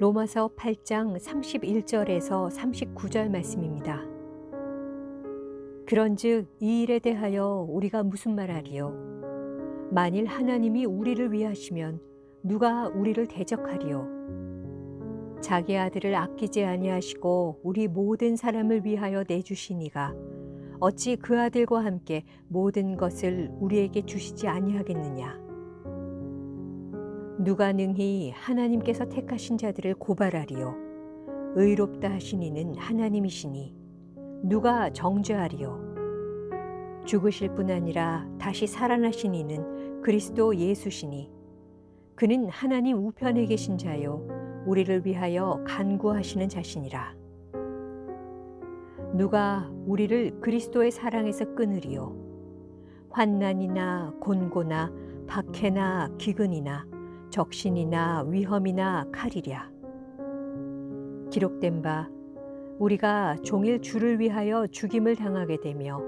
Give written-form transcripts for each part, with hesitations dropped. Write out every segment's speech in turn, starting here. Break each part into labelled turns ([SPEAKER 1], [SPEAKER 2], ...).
[SPEAKER 1] 로마서 8장 31절에서 39절 말씀입니다. 그런즉 이 일에 대하여 우리가 무슨 말하리요? 만일 하나님이 우리를 위하시면 누가 우리를 대적하리요? 자기 아들을 아끼지 아니하시고 우리 모든 사람을 위하여 내주시니가 어찌 그 아들과 함께 모든 것을 우리에게 주시지 아니하겠느냐? 누가 능히 하나님께서 택하신 자들을 고발하리요? 의롭다 하신 이는 하나님이시니 누가 정죄하리요? 죽으실 뿐 아니라 다시 살아나신 이는 그리스도 예수시니 그는 하나님 우편에 계신 자요 우리를 위하여 간구하시는 자시니라. 누가 우리를 그리스도의 사랑에서 끊으리요? 환난이나 곤고나 박해나 기근이나 적신이나 위험이나 칼이랴. 기록된 바 우리가 종일 주를 위하여 죽임을 당하게 되며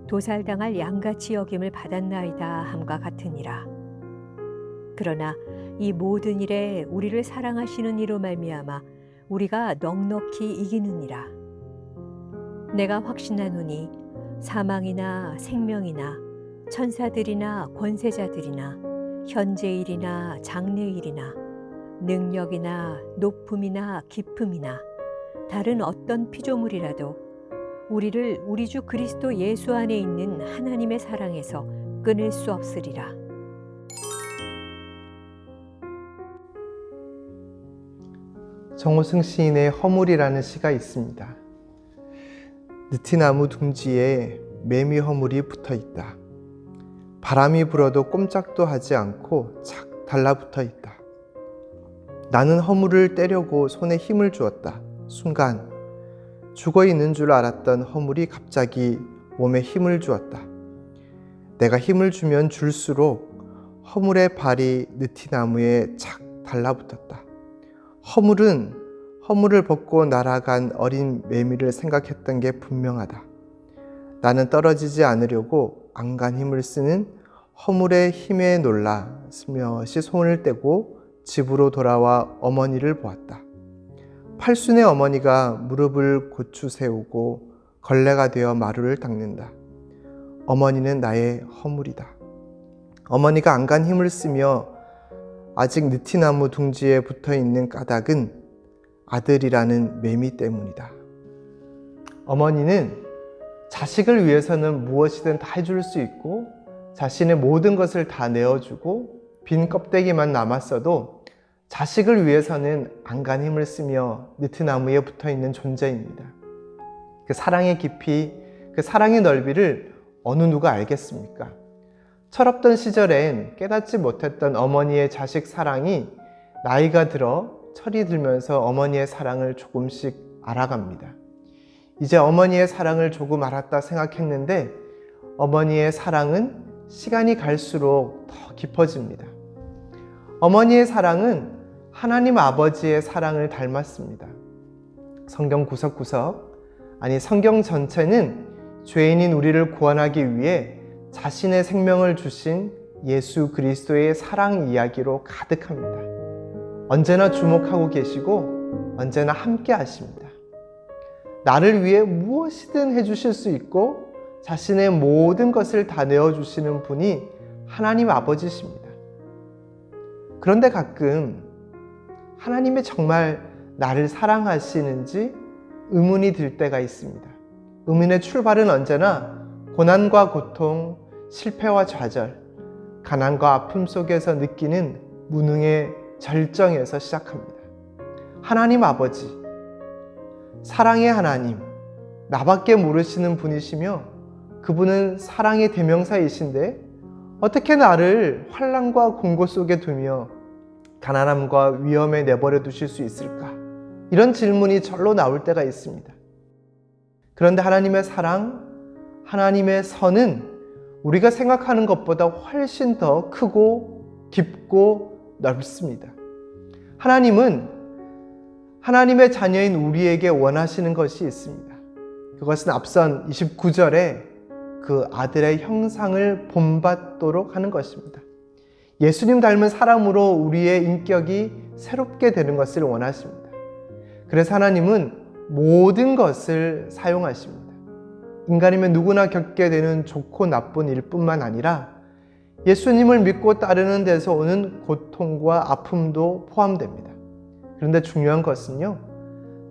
[SPEAKER 1] 도살당할 양같이 여김을 받았나이다 함과 같으니라. 그러나 이 모든 일에 우리를 사랑하시는 이로 말미암아 우리가 넉넉히 이기느니라. 내가 확신하노니 사망이나 생명이나 천사들이나 권세자들이나 현재일이나 장래일이나 능력이나 높음이나 깊음이나 다른 어떤 피조물이라도 우리를 우리 주 그리스도 예수 안에 있는 하나님의 사랑에서 끊을 수 없으리라.
[SPEAKER 2] 정호승 시인의 허물이라는 시가 있습니다. 느티나무 둥지에 매미 허물이 붙어 있다. 바람이 불어도 꼼짝도 하지 않고 착 달라붙어 있다. 나는 허물을 떼려고 손에 힘을 주었다. 순간 죽어 있는 줄 알았던 허물이 갑자기 몸에 힘을 주었다. 내가 힘을 주면 줄수록 허물의 발이 느티나무에 착 달라붙었다. 허물은 허물을 벗고 날아간 어린 매미를 생각했던 게 분명하다. 나는 떨어지지 않으려고 안간 힘을 쓰는 허물의 힘에 놀라 스며시 손을 떼고 집으로 돌아와 어머니를 보았다. 팔순의 어머니가 무릎을 고추 세우고 걸레가 되어 마루를 닦는다. 어머니는 나의 허물이다. 어머니가 안간 힘을 쓰며 아직 느티나무 둥지에 붙어있는 까닭은 아들이라는 매미 때문이다. 어머니는 자식을 위해서는 무엇이든 다 해줄 수 있고 자신의 모든 것을 다 내어주고 빈 껍데기만 남았어도 자식을 위해서는 안간 힘을 쓰며 느티나무에 붙어있는 존재입니다. 그 사랑의 깊이, 그 사랑의 넓이를 어느 누가 알겠습니까? 철없던 시절엔 깨닫지 못했던 어머니의 자식 사랑이 나이가 들어 철이 들면서 어머니의 사랑을 조금씩 알아갑니다. 이제 어머니의 사랑을 조금 알았다 생각했는데 어머니의 사랑은 시간이 갈수록 더 깊어집니다. 어머니의 사랑은 하나님 아버지의 사랑을 닮았습니다. 성경 구석구석, 아니 성경 전체는 죄인인 우리를 구원하기 위해 자신의 생명을 주신 예수 그리스도의 사랑 이야기로 가득합니다. 언제나 주목하고 계시고 언제나 함께 하십니다. 나를 위해 무엇이든 해주실 수 있고 자신의 모든 것을 다 내어주시는 분이 하나님 아버지십니다. 그런데 가끔 하나님이 정말 나를 사랑하시는지 의문이 들 때가 있습니다. 의문의 출발은 언제나 고난과 고통, 실패와 좌절, 가난과 아픔 속에서 느끼는 무능의 절정에서 시작합니다. 하나님 아버지, 사랑의 하나님, 나밖에 모르시는 분이시며 그분은 사랑의 대명사이신데 어떻게 나를 환난과 공고 속에 두며 가난함과 위험에 내버려 두실 수 있을까? 이런 질문이 절로 나올 때가 있습니다. 그런데 하나님의 사랑, 하나님의 선은 우리가 생각하는 것보다 훨씬 더 크고 깊고 넓습니다. 하나님은 하나님의 자녀인 우리에게 원하시는 것이 있습니다. 그것은 앞선 29절에 그 아들의 형상을 본받도록 하는 것입니다. 예수님 닮은 사람으로 우리의 인격이 새롭게 되는 것을 원하십니다. 그래서 하나님은 모든 것을 사용하십니다. 인간이면 누구나 겪게 되는 좋고 나쁜 일뿐만 아니라 예수님을 믿고 따르는 데서 오는 고통과 아픔도 포함됩니다. 그런데 중요한 것은요,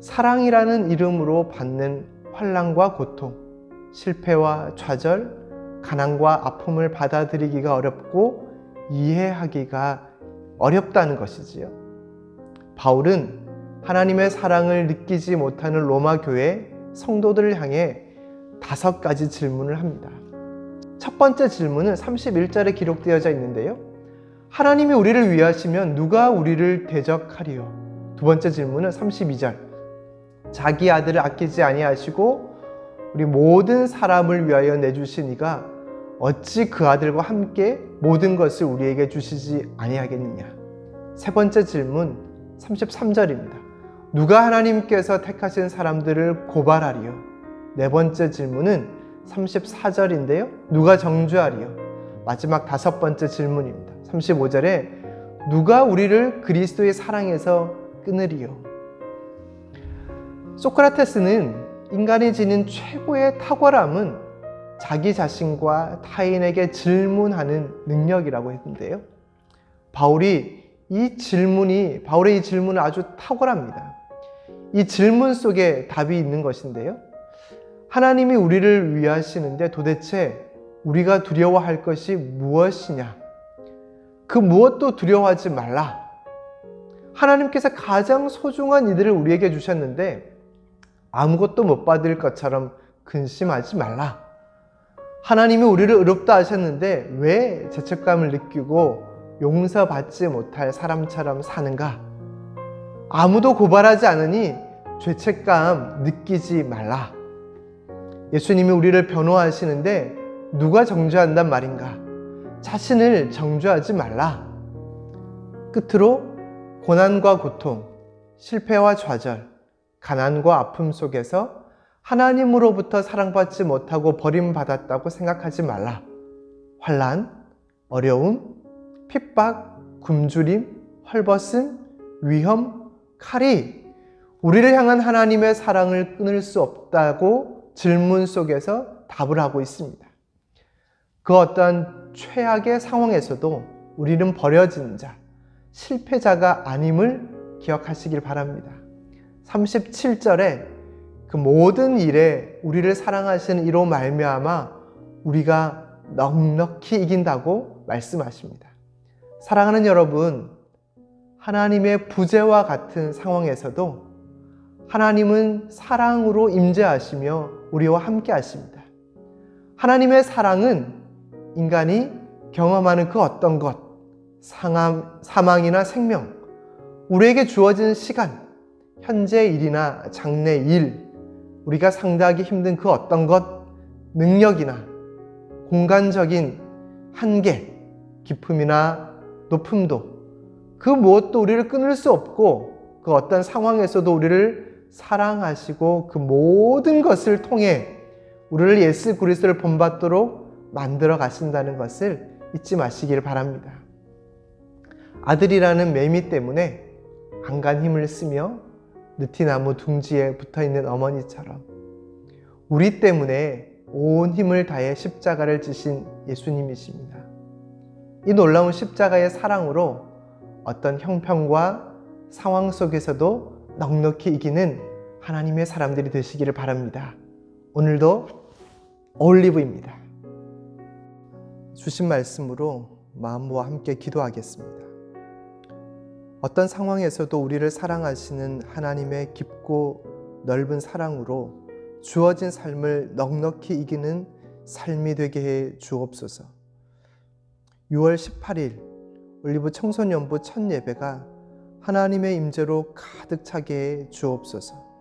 [SPEAKER 2] 사랑이라는 이름으로 받는 환난과 고통, 실패와 좌절, 가난과 아픔을 받아들이기가 어렵고 이해하기가 어렵다는 것이지요. 바울은 하나님의 사랑을 느끼지 못하는 로마 교회 성도들을 향해 5가지 질문을 합니다. 첫 번째 질문은 31절에 기록되어져 있는데요. 하나님이 우리를 위하시면 누가 우리를 대적하리요? 두 번째 질문은 32절. 자기 아들을 아끼지 아니하시고 우리 모든 사람을 위하여 내주신 이가 어찌 그 아들과 함께 모든 것을 우리에게 주시지 아니하겠느냐? 세 번째 질문 33절입니다. 누가 하나님께서 택하신 사람들을 고발하리요? 네 번째 질문은 34절인데요. 누가 정죄하리요? 마지막 5번째 질문입니다. 35절에 누가 우리를 그리스도의 사랑에서 끊으리요? 소크라테스는 인간이 지닌 최고의 탁월함은 자기 자신과 타인에게 질문하는 능력이라고 했는데요. 바울의 이 질문은 아주 탁월합니다. 이 질문 속에 답이 있는 것인데요. 하나님이 우리를 위하시는데 도대체 우리가 두려워할 것이 무엇이냐? 그 무엇도 두려워하지 말라. 하나님께서 가장 소중한 이들을 우리에게 주셨는데 아무것도 못 받을 것처럼 근심하지 말라. 하나님이 우리를 의롭다 하셨는데 왜 죄책감을 느끼고 용서받지 못할 사람처럼 사는가? 아무도 고발하지 않으니 죄책감 느끼지 말라. 예수님이 우리를 변호하시는데 누가 정죄한단 말인가? 자신을 정죄하지 말라. 끝으로 고난과 고통, 실패와 좌절, 가난과 아픔 속에서 하나님으로부터 사랑받지 못하고 버림받았다고 생각하지 말라. 환난, 어려움, 핍박, 굶주림, 헐벗음, 위험, 칼이 우리를 향한 하나님의 사랑을 끊을 수 없다고 질문 속에서 답을 하고 있습니다. 그 어떤 최악의 상황에서도 우리는 버려진 자, 실패자가 아님을 기억하시길 바랍니다. 37절에 그 모든 일에 우리를 사랑하시는 이로 말미암아 우리가 넉넉히 이긴다고 말씀하십니다. 사랑하는 여러분, 하나님의 부재와 같은 상황에서도 하나님은 사랑으로 임재하시며 우리와 함께 하십니다. 하나님의 사랑은 인간이 경험하는 그 어떤 것, 사망이나 생명, 우리에게 주어진 시간, 현재 일이나 장래 일, 우리가 상대하기 힘든 그 어떤 것, 능력이나 공간적인 한계, 깊음이나 높음도 그 무엇도 우리를 끊을 수 없고 그 어떤 상황에서도 우리를 사랑하시고 그 모든 것을 통해 우리를 예수 그리스도를 본받도록 만들어 가신다는 것을 잊지 마시길 바랍니다. 아들이라는 매미 때문에 안간 힘을 쓰며 느티나무 둥지에 붙어있는 어머니처럼 우리 때문에 온 힘을 다해 십자가를 지신 예수님이십니다. 이 놀라운 십자가의 사랑으로 어떤 형편과 상황 속에서도 넉넉히 이기는 하나님의 사람들이 되시기를 바랍니다. 오늘도 올리브입니다. 주신 말씀으로 마음과 함께 기도하겠습니다. 어떤 상황에서도 우리를 사랑하시는 하나님의 깊고 넓은 사랑으로 주어진 삶을 넉넉히 이기는 삶이 되게 해 주옵소서. 6월 18일 올리브 청소년부 첫 예배가 하나님의 임재로 가득 차게 해 주옵소서.